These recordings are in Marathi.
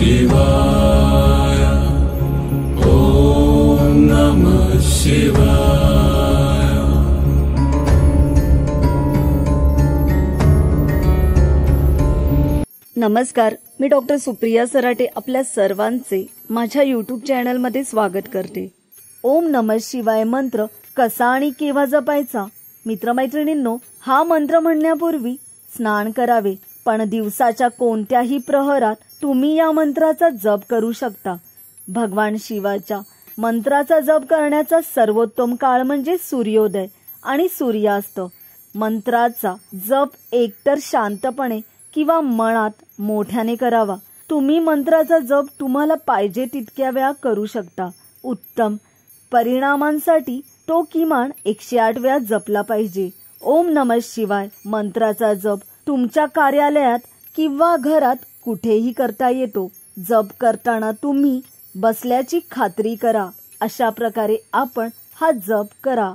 शिवाय। ओम नमः शिवाय। नमस्कार, मी डॉक्टर सुप्रिया सराटे आपल्या सर्वांचे माझ्या यूट्यूब चॅनलमध्ये स्वागत करते। ओम नमः शिवाय मंत्र कसा आणि केव्हा जपायचा? मित्रमैत्रिणींनो, हा मंत्र म्हणण्यापूर्वी स्नान करावे, पण दिवसाच्या कोणत्याही प्रहरात तुम्ही या मंत्राचा जप करू शकता। भगवान शिवाच्या मंत्राचा जप करण्याचा सर्वोत्तम काळ म्हणजे सूर्योदय आणि सूर्यास्त। मंत्राचा जप एकतर शांतपणे किंवा मनात मोठ्याने करावा। तुम्ही मंत्राचा जप तुम्हाला पाहिजे तितक्या वेळा करू शकता। उत्तम परिणामांसाठी तो किमान 108 वेळा जपला पाहिजे। ओम नमः शिवाय मंत्राचा जप तुमच्या कार्यालयात किंवा घरात कुठेही करता येतो। जप करताना तुम्ही बसल्याची खात्री करा। अशा प्रकारे आपण हा जप करा।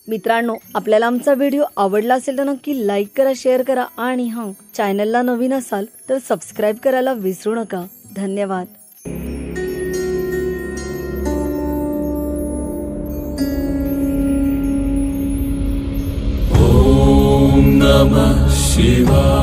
मित्रांनो, आपल्याला आमचा व्हिडिओ आवडला असेल तर नक्की लाईक करा, शेअर करा आणि हां, चॅनलला नवीन असाल तर सबस्क्राईब करायला विसरू नका। धन्यवाद। ओम नमः शिवाय।